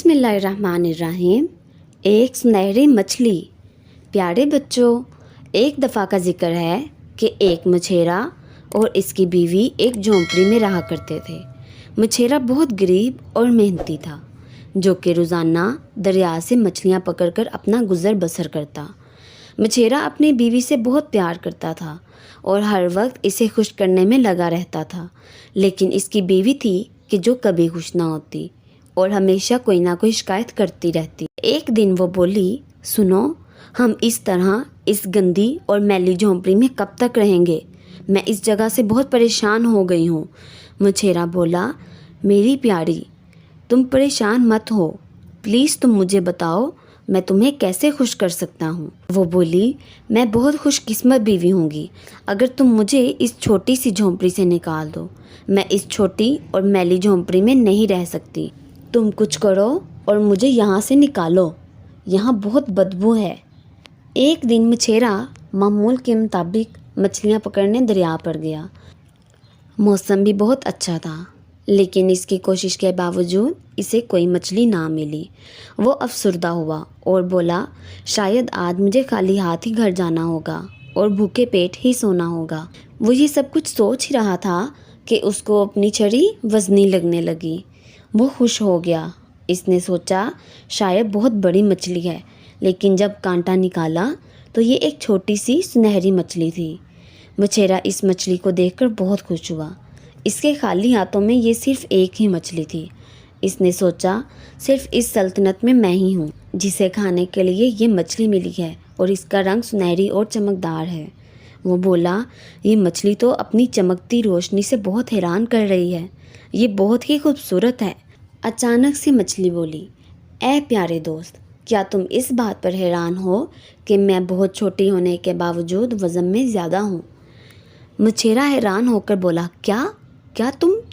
बिस्मिल्लाहिर्रहमानिर्रहीम। एक सुनहरी मछली। प्यारे बच्चों, एक दफ़ा का जिक्र है कि एक मछेरा और इसकी बीवी एक झोंपड़ी में रहा करते थे। मछेरा बहुत गरीब और मेहनती था, जो कि रोज़ाना दरिया से मछलियाँ पकड़कर अपना गुज़र बसर करता। मछेरा अपनी बीवी से बहुत प्यार करता था और हर वक्त इसे खुश करने में लगा रहता था, लेकिन इसकी बीवी थी कि जो कभी खुश ना होती और हमेशा कोई ना कोई शिकायत करती रहती। एक दिन वो बोली, सुनो, हम इस तरह इस गंदी और मैली झोंपड़ी में कब तक रहेंगे? मैं इस जगह से बहुत परेशान हो गई हूँ। मछेरा बोला, मेरी प्यारी, तुम परेशान मत हो, प्लीज़ तुम मुझे बताओ मैं तुम्हें कैसे खुश कर सकता हूँ। वो बोली, मैं बहुत खुशकिस्मत बीवी होंगी अगर तुम मुझे इस छोटी सी झोंपड़ी से निकाल दो। मैं इस छोटी और मैली झोंपड़ी में नहीं रह सकती। तुम कुछ करो और मुझे यहाँ से निकालो, यहाँ बहुत बदबू है। एक दिन मछेरा मामूल के मुताबिक मछलियाँ पकड़ने दरिया पर गया। मौसम भी बहुत अच्छा था, लेकिन इसकी कोशिश के बावजूद इसे कोई मछली ना मिली। वो अफसरदा हुआ और बोला, शायद आज मुझे खाली हाथ ही घर जाना होगा और भूखे पेट ही सोना होगा। वो ये सब कुछ सोच ही रहा था कि उसको अपनी छड़ी वज़नी लगने लगी। वो खुश हो गया। इसने सोचा, शायद बहुत बड़ी मछली है, लेकिन जब कांटा निकाला तो ये एक छोटी सी सुनहरी मछली थी। मछेरा इस मछली को देखकर बहुत खुश हुआ। इसके खाली हाथों में ये सिर्फ एक ही मछली थी। इसने सोचा, सिर्फ इस सल्तनत में मैं ही हूँ जिसे खाने के लिए ये मछली मिली है और इसका रंग सुनहरी और चमकदार है। वो बोला, ये मछली तो अपनी चमकती रोशनी से बहुत हैरान कर रही है, ये बहुत ही खूबसूरत है। अचानक से मछली बोली, ऐ प्यारे दोस्त, क्या तुम इस बात पर हैरान हो कि मैं बहुत छोटी होने के बावजूद वज़न में ज़्यादा हूँ? मछेरा हैरान होकर बोला, क्या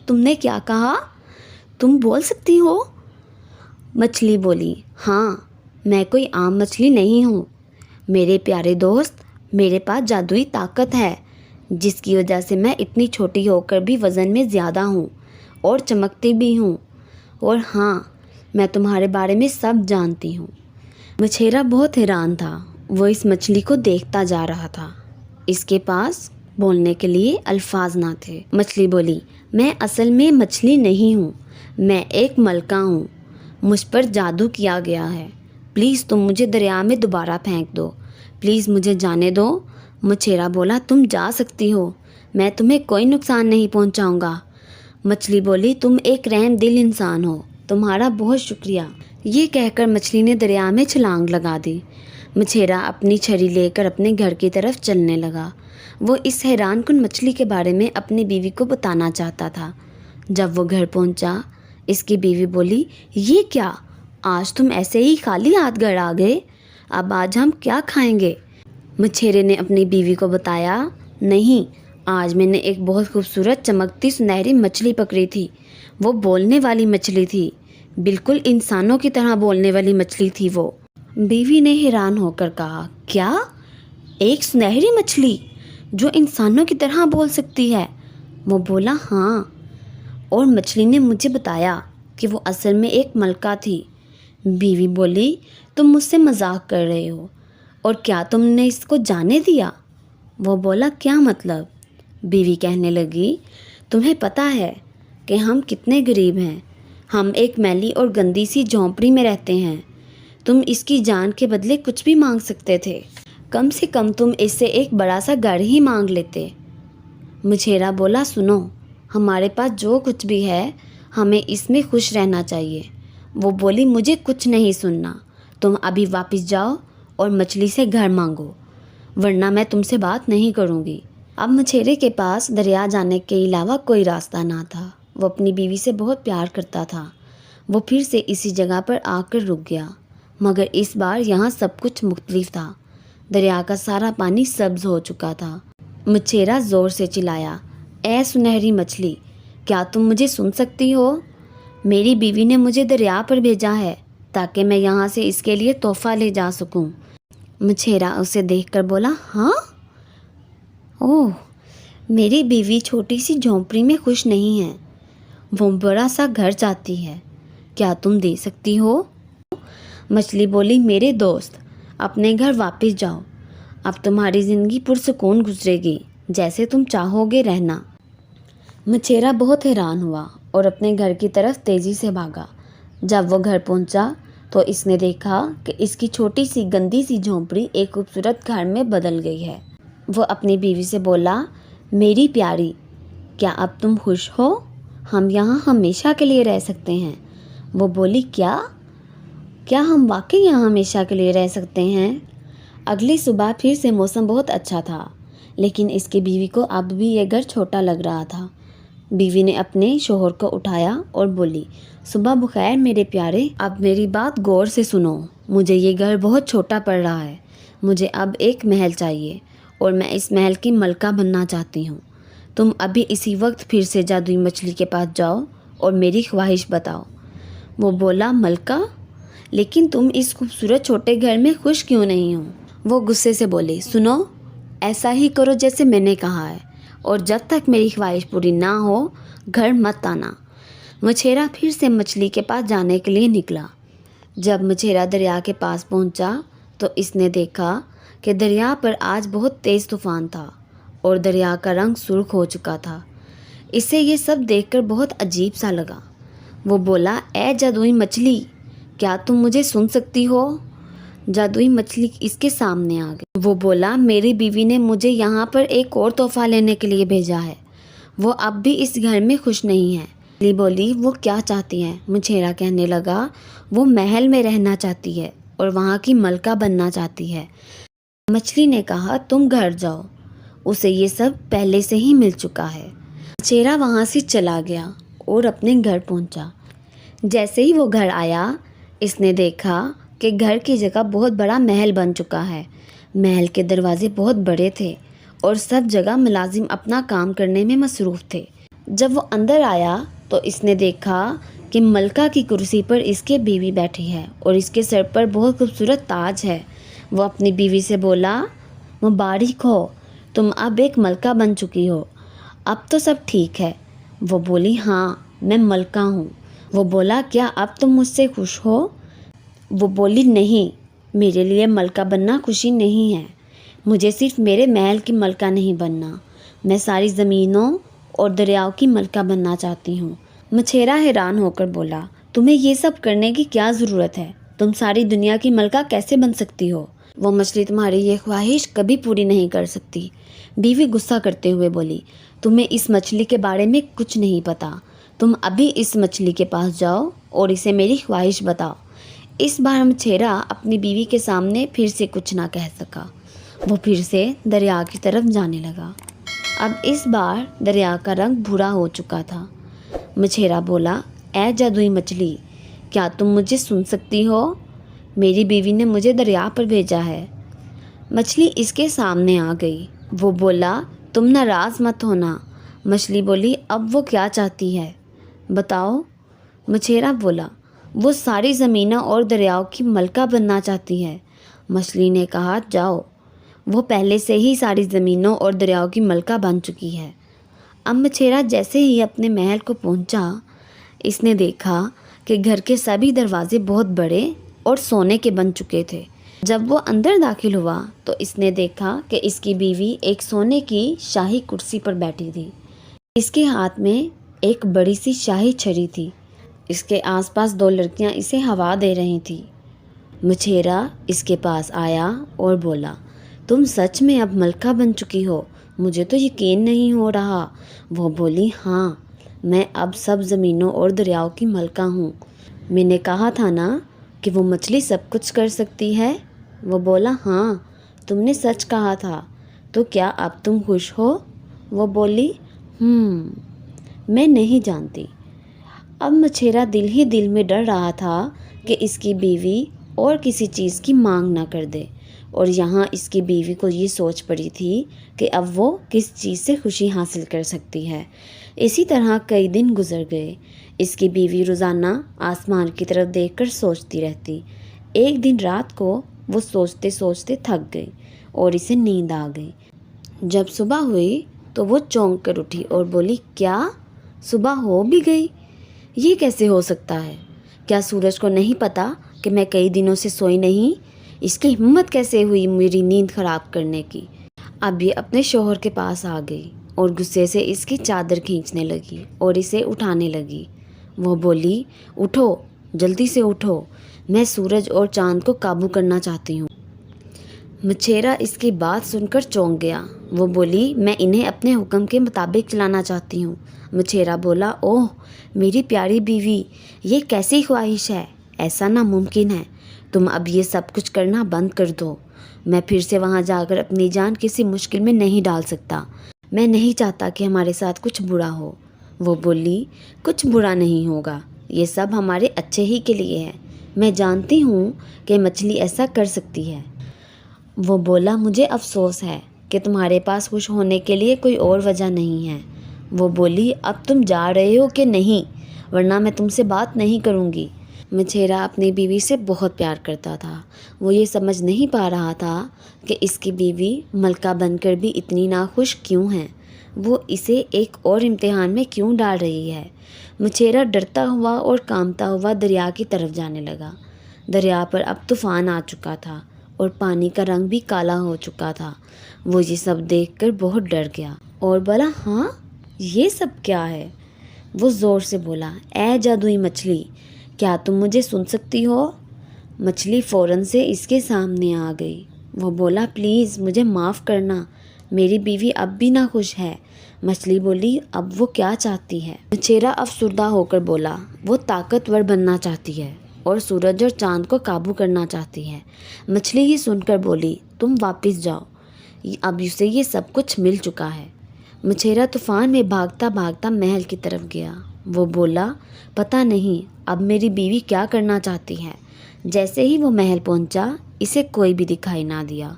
तुमने क्या कहा? तुम बोल सकती हो? मछली बोली, हाँ, मैं कोई आम मछली नहीं हूँ। मेरे प्यारे दोस्त, मेरे पास जादुई ताकत है, जिसकी वजह से मैं इतनी छोटी होकर भी वज़न में ज़्यादा हूँ और चमकती भी हूँ। और हाँ, मैं तुम्हारे बारे में सब जानती हूँ। मछेरा बहुत हैरान था। वो इस मछली को देखता जा रहा था। इसके पास बोलने के लिए अल्फाज ना थे। मछली बोली, मैं असल में मछली नहीं हूँ, मैं एक मलका हूँ। मुझ पर जादू किया गया है। प्लीज़ तुम मुझे दरिया में दोबारा फेंक दो, प्लीज़ मुझे जाने दो। मछेरा बोला, तुम जा सकती हो, मैं तुम्हें कोई नुकसान नहीं पहुँचाऊँगा। मछली बोली, तुम एक रहम दिल इंसान हो, तुम्हारा बहुत शुक्रिया। ये कहकर मछली ने दरिया में छलांग लगा दी। मछेरा अपनी छड़ी लेकर अपने घर की तरफ चलने लगा। वो इस हैरानकुन मछली के बारे में अपनी बीवी को बताना चाहता था। जब वो घर पहुंचा, इसकी बीवी बोली, ये क्या, आज तुम ऐसे ही खाली हाथ घर आ गए? अब आज हम क्या खाएंगे? मछेरे ने अपनी बीवी को बताया, नहीं, आज मैंने एक बहुत खूबसूरत चमकती सुनहरी मछली पकड़ी थी। वो बोलने वाली मछली थी, बिल्कुल इंसानों की तरह बोलने वाली मछली थी वो। बीवी ने हैरान होकर कहा, क्या, एक सुनहरी मछली जो इंसानों की तरह बोल सकती है? वो बोला, हाँ, और मछली ने मुझे बताया कि वो असल में एक मलका थी। बीवी बोली, तुम मुझसे मजाक कर रहे हो, और क्या तुमने इसको जाने दिया? वो बोला, क्या मतलब? बीवी कहने लगी, तुम्हें पता है कि हम कितने गरीब हैं। हम एक मैली और गंदी सी झोंपड़ी में रहते हैं। तुम इसकी जान के बदले कुछ भी मांग सकते थे। कम से कम तुम इससे एक बड़ा सा घर ही मांग लेते। मछेरा बोला, सुनो, हमारे पास जो कुछ भी है, हमें इसमें खुश रहना चाहिए। वो बोली, मुझे कुछ नहीं सुनना, तुम अभी वापस जाओ और मछली से घर मांगो, वरना मैं तुमसे बात नहीं करूँगी। अब मछेरे के पास दरिया जाने के अलावा कोई रास्ता ना था। वो अपनी बीवी से बहुत प्यार करता था। वो फिर से इसी जगह पर आकर रुक गया, मगर इस बार यहाँ सब कुछ मुख्तलिफ था। दरिया का सारा पानी सब्ज हो चुका था। मछेरा ज़ोर से चिल्लाया, ऐ सुनहरी मछली, क्या तुम मुझे सुन सकती हो? मेरी बीवी ने मुझे दरिया पर भेजा है ताकि मैं यहाँ से इसके लिए तोहफ़ा ले जा सकूँ। मछेरा उसे देखकर बोला, हाँ? ओह, मेरी बीवी छोटी सी झोंपड़ी में खुश नहीं है, वो बड़ा सा घर चाहती है। क्या तुम दे सकती हो? मछली बोली, मेरे दोस्त, अपने घर वापस जाओ। अब तुम्हारी ज़िंदगी पुरसुकून गुजरेगी, जैसे तुम चाहोगे रहना। मछेरा बहुत हैरान हुआ और अपने घर की तरफ तेज़ी से भागा। जब वो घर पहुंचा तो इसने देखा कि इसकी छोटी सी गंदी सी झोंपड़ी एक खूबसूरत घर में बदल गई है। वो अपनी बीवी से बोला, मेरी प्यारी, क्या अब तुम खुश हो? हम यहाँ हमेशा के लिए रह सकते हैं। वो बोली, क्या हम वाकई यहाँ हमेशा के लिए रह सकते हैं? अगली सुबह फिर से मौसम बहुत अच्छा था, लेकिन इसकी बीवी को अब भी ये घर छोटा लग रहा था। बीवी ने अपने शोहर को उठाया और बोली, सुबह बखैर मेरे प्यारे, अब मेरी बात गौर से सुनो। मुझे ये घर बहुत छोटा पड़ रहा है। मुझे अब एक महल चाहिए और मैं इस महल की मलका बनना चाहती हूँ। तुम अभी इसी वक्त फिर से जादुई मछली के पास जाओ और मेरी ख्वाहिश बताओ। वो बोला, मलका? लेकिन तुम इस खूबसूरत छोटे घर में खुश क्यों नहीं हो? वो गुस्से से बोली, सुनो, ऐसा ही करो जैसे मैंने कहा है, और जब तक मेरी ख्वाहिश पूरी ना हो घर मत आना। मछेरा फिर से मछली के पास जाने के लिए निकला। जब मछेरा दरिया के पास पहुंचा तो इसने देखा कि दरिया पर आज बहुत तेज़ तूफान था और दरिया का रंग सुर्ख हो चुका था। इसे ये सब देखकर बहुत अजीब सा लगा। वो बोला, ए जादुई मछली, क्या तुम मुझे सुन सकती हो? जादुई मछली इसके सामने आ गई। वो बोला, मेरी बीवी ने मुझे यहाँ पर एक और तोहफा लेने के लिए भेजा है। वो अब भी इस घर में खुश नहीं है। मछली बोली, वो क्या चाहती है? मछेरा कहने लगा, वो महल में रहना चाहती है और वहाँ की मलका बनना चाहती है। मछली ने कहा, तुम घर जाओ, उसे ये सब पहले से ही मिल चुका है। मछेरा वहाँ से चला गया और अपने घर पहुँचा। जैसे ही वो घर आया, इसने देखा कि घर की जगह बहुत बड़ा महल बन चुका है। महल के दरवाजे बहुत बड़े थे और सब जगह मुलाजिम अपना काम करने में मसरूफ़ थे। जब वो अंदर आया तो इसने देखा कि मलका की कुर्सी पर इसके बीवी बैठी है और इसके सर पर बहुत खूबसूरत ताज है। वो अपनी बीवी से बोला, मुबारक हो, तुम अब एक मलका बन चुकी हो। अब तो सब ठीक है। वो बोली, हाँ, मैं मलका हूँ। वो बोला, क्या अब तुम मुझसे खुश हो? वो बोली, नहीं, मेरे लिए मलका बनना खुशी नहीं है। मुझे सिर्फ मेरे महल की मलका नहीं बनना, मैं सारी ज़मीनों और दरियाओं की मलका बनना चाहती हूँ। मछेरा हैरान होकर बोला, तुम्हें ये सब करने की क्या ज़रूरत है? तुम सारी दुनिया की मलका कैसे बन सकती हो? वो मछली तुम्हारी ये ख्वाहिश कभी पूरी नहीं कर सकती। बीवी गुस्सा करते हुए बोली, तुम्हें इस मछली के बारे में कुछ नहीं पता। तुम अभी इस मछली के पास जाओ और इसे मेरी ख्वाहिश बताओ। इस बार मछेरा अपनी बीवी के सामने फिर से कुछ ना कह सका। वो फिर से दरिया की तरफ जाने लगा। अब इस बार दरिया का रंग भूरा हो चुका था। मछेरा बोला, ऐ जादुई मछली, क्या तुम मुझे सुन सकती हो? मेरी बीवी ने मुझे दरिया पर भेजा है। मछली इसके सामने आ गई। वो बोला, तुम नाराज़ मत होना। मछली बोली, अब वो क्या चाहती है बताओ? मछेरा बोला, वो सारी ज़मीनों और दरियाओं की मलका बनना चाहती है। मछली ने कहा, जाओ, वो पहले से ही सारी ज़मीनों और दरियाओं की मलका बन चुकी है। अब मछेरा जैसे ही अपने महल को पहुंचा, इसने देखा कि घर के सभी दरवाजे बहुत बड़े और सोने के बन चुके थे। जब वो अंदर दाखिल हुआ तो इसने देखा कि इसकी बीवी एक सोने की शाही कुर्सी पर बैठी थी। इसके हाथ में एक बड़ी सी शाही छड़ी थी। इसके आसपास दो लड़कियां इसे हवा दे रही थी। मछेरा इसके पास आया और बोला, तुम सच में अब मलका बन चुकी हो? मुझे तो यकीन नहीं हो रहा। वो बोली, हाँ, मैं अब सब ज़मीनों और दरियाओं की मलका हूँ। मैंने कहा था ना कि वो मछली सब कुछ कर सकती है। वो बोला, हाँ, तुमने सच कहा था। तो क्या अब तुम खुश हो? वो बोली, मैं नहीं जानती। अब मछेरा दिल ही दिल में डर रहा था कि इसकी बीवी और किसी चीज़ की मांग ना कर दे, और यहाँ इसकी बीवी को ये सोच पड़ी थी कि अब वो किस चीज़ से खुशी हासिल कर सकती है। इसी तरह कई दिन गुजर गए। इसकी बीवी रोज़ाना आसमान की तरफ देखकर सोचती रहती। एक दिन रात को वो सोचते सोचते थक गई और इसे नींद आ गई। जब सुबह हुई तो वो चौंक कर उठी और बोली, क्या सुबह हो भी गई? ये कैसे हो सकता है? کیا سورج کو نہیں پتا کہ میں کئی دنوں سے سوئی نہیں؟ اس کی ہمت کیسے ہوئی میری نیند خراب کرنے کی؟ اب یہ اپنے شوہر کے پاس آ گئی اور غصے سے اس کی چادر کھینچنے لگی اور اسے اٹھانے لگی۔ وہ بولی، اٹھو، جلدی سے اٹھو، میں سورج اور چاند کو قابو کرنا چاہتی ہوں۔ مچھیرا اس کی بات سن کر چونک گیا۔ وہ بولی، میں انہیں اپنے حکم کے مطابق چلانا چاہتی ہوں۔ مچھیرا بولا، اوہ میری پیاری بیوی، یہ کیسی خواہش ہے؟ ایسا ناممکن ہے، تم اب یہ سب کچھ کرنا بند کر دو۔ میں پھر سے وہاں جا کر اپنی جان کسی مشکل میں نہیں ڈال سکتا۔ میں نہیں چاہتا کہ ہمارے ساتھ کچھ برا ہو۔ وہ بولی، کچھ برا نہیں ہوگا، یہ سب ہمارے اچھے ہی کے لیے ہے۔ میں جانتی ہوں کہ مچھلی ایسا کر سکتی ہے۔ وہ بولا، مجھے افسوس ہے کہ تمہارے پاس خوش ہونے کے لیے کوئی اور وجہ نہیں ہے۔ وہ بولی، اب تم جا رہے ہو کہ نہیں، ورنہ میں تم سے بات نہیں کروں گی۔ مچھیرا اپنی بیوی سے بہت پیار کرتا تھا۔ وہ یہ سمجھ نہیں پا رہا تھا کہ اس کی بیوی ملکہ بن کر بھی اتنی ناخوش کیوں ہے، وہ اسے ایک اور امتحان میں کیوں ڈال رہی ہے۔ مچھیرا ڈرتا ہوا اور کانپتا ہوا دریا کی طرف جانے لگا۔ دریا پر اب طوفان آ چکا تھا اور پانی کا رنگ بھی کالا ہو چکا تھا۔ وہ یہ سب دیکھ کر بہت ڈر گیا اور بولا، ہاں یہ سب کیا ہے؟ وہ زور سے بولا، اے جادوئی مچھلی، کیا تم مجھے سن سکتی ہو؟ مچھلی فوراً سے اس کے سامنے آ گئی۔ وہ بولا، پلیز مجھے معاف کرنا، میری بیوی اب بھی ناخوش ہے۔ مچھلی بولی، اب وہ کیا چاہتی ہے؟ مچھیرا افسردہ ہو کر بولا، وہ طاقتور بننا چاہتی ہے اور سورج اور چاند کو قابو کرنا چاہتی ہے۔ مچھلی یہ سن کر بولی، تم واپس جاؤ، اب اسے یہ سب کچھ مل چکا ہے۔ مچھیرا طوفان میں بھاگتا بھاگتا محل کی طرف گیا۔ وہ بولا، پتہ نہیں اب میری بیوی کیا کرنا چاہتی ہے۔ جیسے ہی وہ محل پہنچا، اسے کوئی بھی دکھائی نہ دیا۔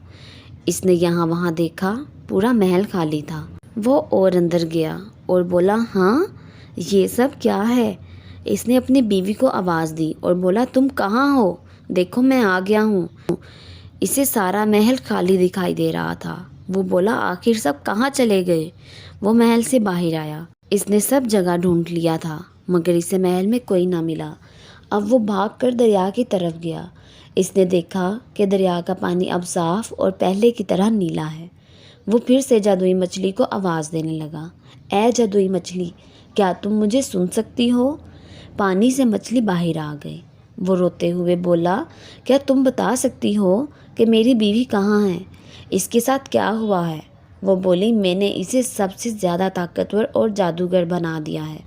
اس نے یہاں وہاں دیکھا، پورا محل خالی تھا۔ وہ اور اندر گیا اور بولا، ہاں یہ سب کیا ہے؟ اس نے اپنی بیوی کو آواز دی اور بولا، تم کہاں ہو؟ دیکھو میں آ گیا ہوں۔ اسے سارا محل خالی دکھائی دے رہا تھا۔ وہ بولا، آخر سب کہاں چلے گئے؟ وہ محل سے باہر آیا۔ اس نے سب جگہ ڈھونڈ لیا تھا مگر اسے محل میں کوئی نہ ملا۔ اب وہ بھاگ کر دریا کی طرف گیا۔ اس نے دیکھا کہ دریا کا پانی اب صاف اور پہلے کی طرح نیلا ہے۔ وہ پھر سے جادوئی مچھلی کو آواز دینے لگا، اے جادوئی مچھلی، کیا تم مجھے سن سکتی ہو؟ پانی سے مچھلی باہر آ گئی۔ وہ روتے ہوئے بولا، کیا تم بتا سکتی ہو کہ میری بیوی کہاں ہے؟ اس کے ساتھ کیا ہوا ہے؟ وہ بولی، میں نے اسے سب سے زیادہ طاقتور اور جادوگر بنا دیا ہے،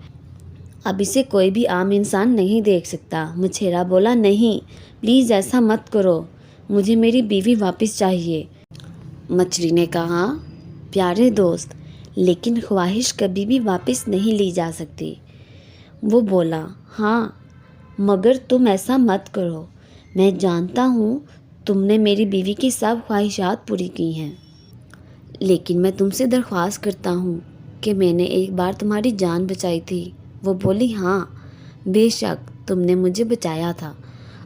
اب اسے کوئی بھی عام انسان نہیں دیکھ سکتا۔ مچھیرا بولا، نہیں پلیز ایسا مت کرو، مجھے میری بیوی واپس چاہیے۔ مچھلی نے کہا، پیارے دوست، لیکن خواہش کبھی بھی واپس نہیں لی جا سکتی۔ وہ بولا، ہاں مگر تم ایسا مت کرو، میں جانتا ہوں تم نے میری بیوی کی سب خواہشات پوری کی ہیں، لیکن میں تم سے درخواست کرتا ہوں کہ میں نے ایک بار تمہاری جان بچائی تھی۔ وہ بولی، ہاں بے شک تم نے مجھے بچایا تھا،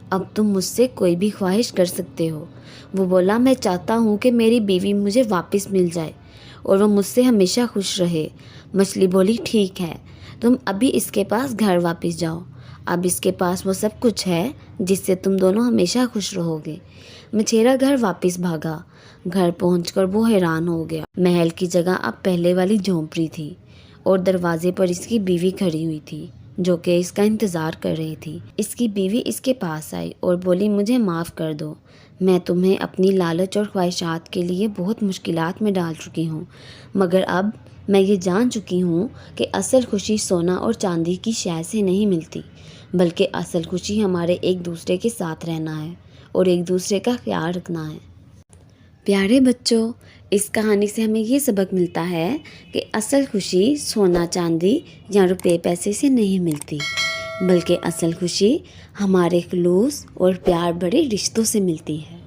اب تم مجھ سے کوئی بھی خواہش کر سکتے ہو۔ وہ بولا، میں چاہتا ہوں کہ میری بیوی مجھے واپس مل جائے اور وہ مجھ سے ہمیشہ خوش رہے۔ مچھلی بولی، ٹھیک ہے، تم ابھی اس کے پاس گھر واپس جاؤ، اب اس کے پاس وہ سب کچھ ہے جس سے تم دونوں ہمیشہ خوش رہو گے۔ مچھیرا گھر واپس بھاگا۔ گھر پہنچ کر وہ حیران ہو گیا۔ محل کی جگہ اب پہلے والی جھونپڑی تھی اور دروازے پر اس کی بیوی کھڑی ہوئی تھی جو کہ اس کا انتظار کر رہی تھی۔ اس کی بیوی اس کے پاس آئی اور بولی، مجھے معاف کر دو، میں تمہیں اپنی لالچ اور خواہشات کے لیے بہت مشکلات میں ڈال چکی ہوں، مگر اب میں یہ جان چکی ہوں کہ اصل خوشی سونا اور چاندی کی شے سے نہیں ملتی، بلکہ اصل خوشی ہمارے ایک دوسرے کے ساتھ رہنا ہے اور ایک دوسرے کا خیال رکھنا ہے۔ پیارے بچوں، اس کہانی سے ہمیں یہ سبق ملتا ہے کہ اصل خوشی سونا چاندی یا روپے پیسے سے نہیں ملتی، بلکہ اصل خوشی ہمارے خلوص اور پیار بھرے رشتوں سے ملتی ہے۔